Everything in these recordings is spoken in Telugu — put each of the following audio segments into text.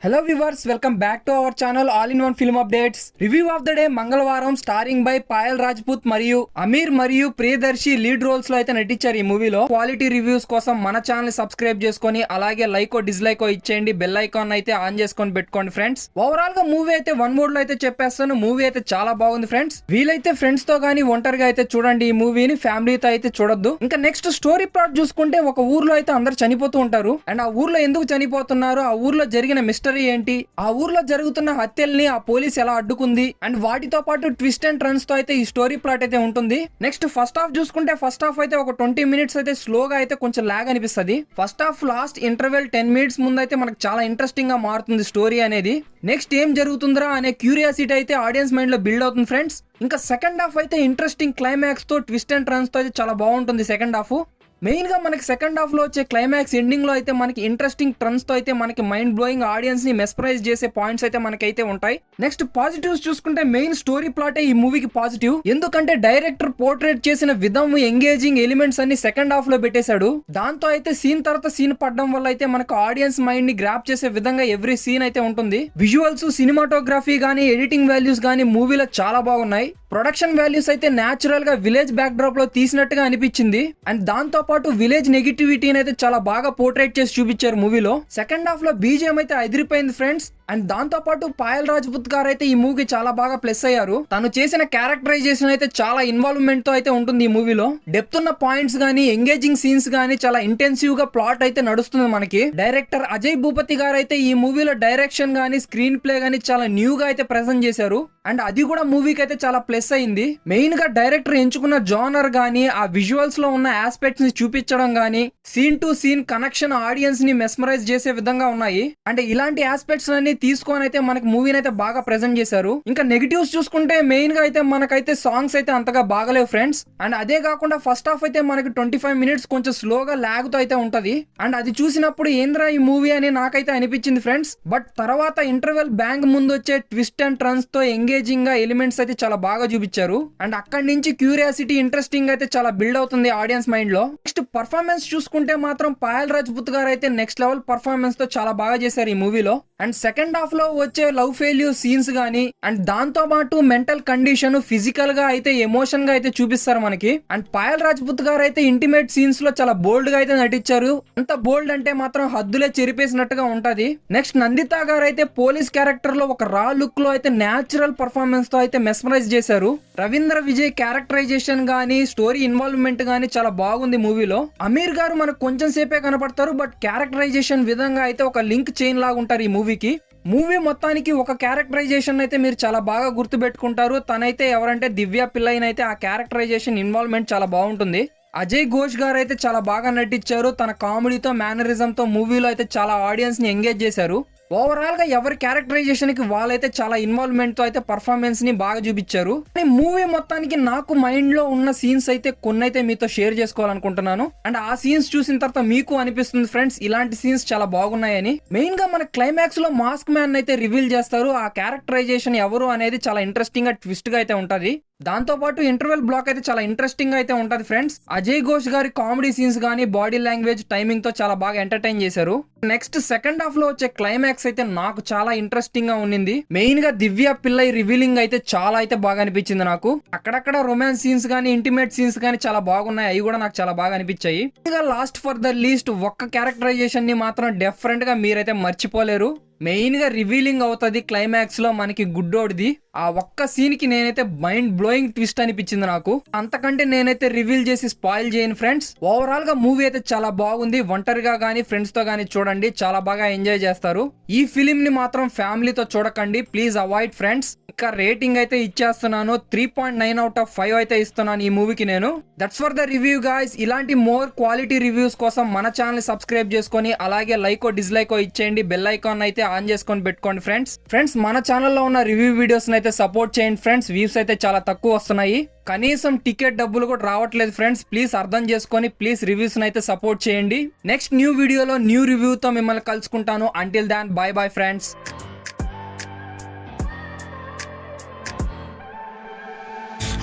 Hello viewers, welcome back to our channel All in One Film Updates. Review of the day మంగళవారం స్టారింగ్ బై పాయల్ రాజ్పుత్ మరియు అమీర్ మరియు ప్రియదర్శి లీడ్ రోల్స్ లో అయితే నటించారు. ఈ మూవీలో క్వాలిటీ రివ్యూస్ కోసం మన ఛానల్ సబ్స్క్రైబ్ చేసుకొని అలాగే లైక్ డిస్లైక్ ఇచ్చేయండి, బెల్ ఐకాన్ అయితే ఆన్ చేసుకొని పెట్టుకోండి ఫ్రెండ్స్. ఓవరాల్ గా మూవీ అయితే వన్ వర్డ్ లో అయితే చెప్పేస్తాను. మూవీ అయితే చాలా బాగుంది ఫ్రెండ్స్. వీలైతే ఫ్రెండ్స్ తో గానీ ఒంటరిగా అయితే చూడండి ఈ మూవీని, ఫ్యామిలీతో అయితే చూడొద్దు. ఇంకా నెక్స్ట్ స్టోరీ ప్లాట్ చూసుకుంటే ఒక ఊర్లో అయితే అందరు చనిపోతూ ఉంటారు. అండ్ ఆ ఊర్లో ఎందుకు చనిపోతున్నారు, ఆ ఊర్లో జరిగిన మిస్టరీ ఏంటి, ఆ ఊర్లో జరుగుతున్న హత్యల్ని ఆ పోలీస్ ఎలా అడ్డుకుంది, అండ్ వాటితో పాటు ట్విస్ట్ అండ్ టర్న్స్ తో అయితే ఈ స్టోరీ ప్లాట్ అయితే ఉంటుంది. నెక్స్ట్ ఫస్ట్ హాఫ్ చూసుకుంటే ఫస్ట్ హాఫ్ అయితే ఒక 20 మినిట్స్ అయితే స్లోగా అయితే కొంచెం లాగ్ అనిపిస్తుంది. First half last interval 10 minutes ముందు అయితే మనకు చాలా ఇంట్రెస్టింగ్ గా మారుతుంది స్టోరీ అనేది. నెక్స్ట్ ఏం జరుగుతుందిరా అనే క్యూరియాసిటీ అయితే ఆడియన్స్ మైండ్ లో బిల్డ్ అవుతుంది ఫ్రెండ్స్. ఇంకా సెకండ్ హాఫ్ అయితే ఇంట్రెస్టింగ్ క్లైమాక్స్ తో ట్విస్ట్ అండ్ టర్న్స్ తో అయితే చాలా బాగుంటుంది సెకండ్ హాఫ్. మెయిన్ గా మనకి సెకండ్ హాఫ్ లో వచ్చే క్లైమాక్స్ ఎండింగ్ లో అయితే మనకి ఇంట్రెస్టింగ్ టర్న్స్ తో అయితే మనకి మైండ్ బ్లోయింగ్ ఆడియన్స్ ని మెస్పరైజ్ చేసే పాయింట్స్ అయితే మనకైతే ఉంటాయి. నెక్స్ట్ పాజిటివ్స్ చూసుకుంటే మెయిన్ స్టోరీ ప్లాటే ఈ మూవీకి పాజిటివ్. ఎందుకంటే డైరెక్టర్ పోర్ట్రేట్ చేసిన విధం, ఎంగేజింగ్ ఎలిమెంట్స్ అన్ని సెకండ్ హాఫ్ లో పెట్టేశాడు. దాంతో అయితే సీన్ తర్వాత సీన్ పడడం వల్ల అయితే మనకు ఆడియన్స్ మైండ్ ని గ్రాప్ చేసే విధంగా ఎవ్రీ సీన్ అయితే ఉంటుంది. విజువల్స్, సినిమాటోగ్రఫీ గానీ, ఎడిటింగ్ వాల్యూస్ గానీ మూవీలో చాలా బాగున్నాయి. ప్రొడక్షన్ వాల్యూస్ అయితే న్యాచురల్ గా విలేజ్ బ్యాక్ డ్రాప్ లో తీసినట్టుగా అనిపించింది. అండ్ దాంతో పాటు విలేజ్ నెగిటివిటీని అయితే చాలా బాగా పోర్ట్రేట్ చేసి చూపించారు మూవీలో. సెకండ్ హాఫ్ లో బీజిఎం అయితే అదిరిపోయింది ఫ్రెండ్స్. అండ్ దాంతో పాటు పాయల్ రాజ్పుత్ గారు అయితే ఈ మూవీకి చాలా బాగా ప్లస్ అయ్యారు. తను చేసిన క్యారెక్టరైజేషన్ అయితే చాలా ఇన్వాల్వ్మెంట్ తో అయితే ఉంటుంది ఈ మూవీలో. డెప్త్ ఉన్న పాయింట్స్ గానీ, ఎంగేజింగ్ సీన్స్ గానీ, చాలా ఇంటెన్సివ్ గా ప్లాట్ అయితే నడుస్తుంది మనకి. డైరెక్టర్ అజయ్ భూపతి గారు అయితే ఈ మూవీలో డైరెక్షన్ గానీ, స్క్రీన్ ప్లే గానీ చాలా న్యూ గా అయితే ప్రెజెంట్ చేశారు. అండ్ అది కూడా మూవీకి అయితే చాలా ప్లస్ అయింది. మెయిన్ గా డైరెక్టర్ ఎంచుకున్న జానర్ గానీ, ఆ విజువల్స్ లో ఉన్న ఆస్పెక్ట్స్ ని చూపించడం గానీ, scene to scene connection audience ని మెస్మరైజ్ చేసే విధంగా ఉన్నాయి. అంటే ఇలాంటి ఆస్పెక్ట్స్ అన్ని తీసుకొని అయితే మనకి మూవీని అయితే బాగా ప్రెజెంట్ చేశారు. ఇంకా నెగిటివ్స్ చూసుకుంటే మెయిన్ గా అయితే మనకైతే సాంగ్స్ అయితే అంతగా బాగలేవు ఫ్రెండ్స్. అండ్ అదే కాకుండా ఫస్ట్ హాఫ్ అయితే మనకి 25 మినిట్స్ కొంచెం స్లోగా లాగ్ తో అయితే ఉంటది. అండ్ అది చూసినప్పుడు ఏంద్రా ఈ మూవీ అని నాకైతే అనిపించింది ఫ్రెండ్స్. బట్ తర్వాత ఇంటర్వెల్ బ్యాంగ్ ముందు వచ్చే ట్విస్ట్ అండ్ టర్న్స్ తో ఎంగేజింగ్ గా ఎలిమెంట్స్ అయితే చాలా బాగా చూపించారు. అండ్ అక్కడి నుంచి క్యూరియాసిటీ, ఇంట్రెస్టింగ్ అయితే చాలా బిల్డ్ అవుతుంది ఆడియన్స్ మైండ్ లో. నెక్స్ట్ పర్ఫార్మెన్స్ చూసుకుంటే మాత్రం పాయల్ రాజ్పుత్ గారు అయితే నెక్స్ట్ లెవెల్ పర్ఫార్మెన్స్ తో చాలా బాగా చేశారు ఈ మూవీలో. అండ్ సెకండ్ హాఫ్ లో వచ్చే లవ్ ఫెయిల్యూర్ సీన్స్ గానీ, అండ్ దాంతో పాటు మెంటల్ కండిషన్, ఫిజికల్ గా అయితే, ఎమోషన్ గా అయితే చూపిస్తారు మనకి. అండ్ పాయల్ రాజ్పుత్ గారు అయితే ఇంటిమేట్ సీన్స్ లో చాలా బోల్డ్ గా అయితే నటించారు. అంత బోల్డ్ అంటే మాత్రం హద్దులే చెరిపేసినట్టుగా ఉంటది. నెక్స్ట్ నందిత గారు అయితే పోలీస్ క్యారెక్టర్ లో ఒక రా లుక్ లో అయితే న్యాచురల్ పర్ఫార్మెన్స్ తో అయితే మెస్మరైజ్ చేశారు. రవీంద్ర విజయ్ క్యారెక్టరైజేషన్ గానీ, స్టోరీ ఇన్వాల్వ్మెంట్ గానీ చాలా బాగుంది మూవీలో. అమీర్ గారు మనకు కొంచెం సేపే కనపడతారు, బట్ క్యారెక్టరైజేషన్ విధంగా అయితే ఒక లింక్ చైన్ లాగా ఉంటారు ఈ మూవీకి. మూవీ మొత్తానికి ఒక క్యారెక్టరైజేషన్ అయితే మీరు చాలా బాగా గుర్తు పెట్టుకుంటారు. తనైతే ఎవరంటే దివ్య పిల్లైన అయితే ఆ క్యారెక్టరైజేషన్ ఇన్వాల్వ్మెంట్ చాలా బాగుంటుంది. అజయ్ ఘోష్ గారు అయితే చాలా బాగా నటించారు. తన కామెడీతో, మేనరిజం తో మూవీలో అయితే చాలా ఆడియన్స్ ని ఎంగేజ్ చేశారు. ఓవరాల్ గా ఎవరి క్యారెక్టరైజేషన్ కి వాళ్ళైతే చాలా ఇన్వాల్వ్మెంట్ తో అయితే పర్ఫార్మెన్స్ ని బాగా చూపించారు. మూవీ మొత్తానికి నాకు మైండ్ లో ఉన్న సీన్స్ అయితే కొన్ని అయితే మీతో షేర్ చేసుకోవాలనుకుంటున్నాను. అండ్ ఆ సీన్స్ చూసిన తర్వాత మీకు అనిపిస్తుంది ఫ్రెండ్స్ ఇలాంటి సీన్స్ చాలా బాగున్నాయని. మెయిన్ గా మన క్లైమాక్స్ లో మాస్క్ మ్యాన్ అయితే రివీల్ చేస్తారు. ఆ క్యారెక్టరైజేషన్ ఎవరు అనేది చాలా ఇంట్రెస్టింగ్ గా ట్విస్ట్ గా అయితే ఉంటది. దాంతో పాటు ఇంటర్వెల్ బ్లాక్ అయితే చాలా ఇంట్రెస్టింగ్ గా అయితే ఉంటది ఫ్రెండ్స్. అజయ్ ఘోష్ గారి కామెడీ సీన్స్ గానీ, బాడీ లాంగ్వేజ్, టైమింగ్ తో చాలా బాగా ఎంటర్టైన్ చేశారు. నెక్స్ట్ సెకండ్ హాఫ్ లో వచ్చే క్లైమాక్స్ అయితే నాకు చాలా ఇంట్రెస్టింగ్ గా ఉండింది. మెయిన్ గా దివ్య పిల్లై రివీలింగ్ అయితే చాలా అయితే బాగా అనిపించింది నాకు. అక్కడక్కడ రొమాన్స్ సీన్స్ గానీ, ఇంటిమేట్ సీన్స్ గానీ చాలా బాగున్నాయి. అవి కూడా నాకు చాలా బాగా అనిపించాయి. ఇంకా లాస్ట్ ఫర్ ద లీస్ట్ ఒక్క క్యారెక్టరైజేషన్ ని మాత్రం డిఫరెంట్ గా మీరైతే మర్చిపోలేరు. మెయిన్ గా రివీలింగ్ అవుతుంది క్లైమాక్స్ లో మనకి గుడ్డోడిది. ఆ ఒక్క సీన్ కి నేనైతే మైండ్ బ్లోయింగ్ ట్విస్ట్ అనిపించింది నాకు. అంతకంటే నేనైతే రివీల్ చేసి స్పాయిల్ చేయను ఫ్రెండ్స్. ఓవరాల్ గా మూవీ అయితే చాలా బాగుంది. ఒంటరిగా గానీ, ఫ్రెండ్స్ తో గానీ చూడండి, చాలా బాగా ఎంజాయ్ చేస్తారు. ఈ ఫిలిం ని మాత్రం ఫ్యామిలీతో చూడకండి, ప్లీజ్ అవాయిడ్ ఫ్రెండ్స్. ఇంకా రేటింగ్ అయితే ఇచ్చేస్తున్నాను 3.9/5 అయితే ఇస్తున్నాను ఈ మూవీకి నేను. That's for the review guys. ఇలాంటి మోర్ క్వాలిటీ రివ్యూస్ కోసం మన ఛానల్ సబ్స్క్రైబ్ చేసుకొని అలాగే లైక్ డిస్లైక్ ఇచ్చేయండి, బెల్ ఐకాన్ అయితే ఆన్ చేసుకొని పెట్టుకోండి ఫ్రెండ్స్. మన ఛానల్లో ఉన్న రివ్యూ వీడియోస్ అయితే సపోర్ట్ చేయండి ఫ్రెండ్స్. వ్యూస్ అయితే చాలా తక్కువ వస్తున్నాయి. కనీసం టికెట్ డబ్బులు కూడా రావట్లేదు ఫ్రెండ్స్. ప్లీజ్ అర్థం చేసుకొని ప్లీజ్ రివ్యూస్ అయితే సపోర్ట్ చేయండి. నెక్స్ట్ న్యూ వీడియోలో న్యూ రివ్యూతో మిమ్మల్ని కలుసుకుంటాను. Until then bye bye friends.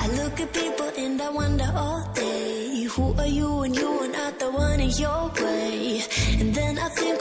I look at people and I wonder all day, who are you and you are not the one in your way. And then I think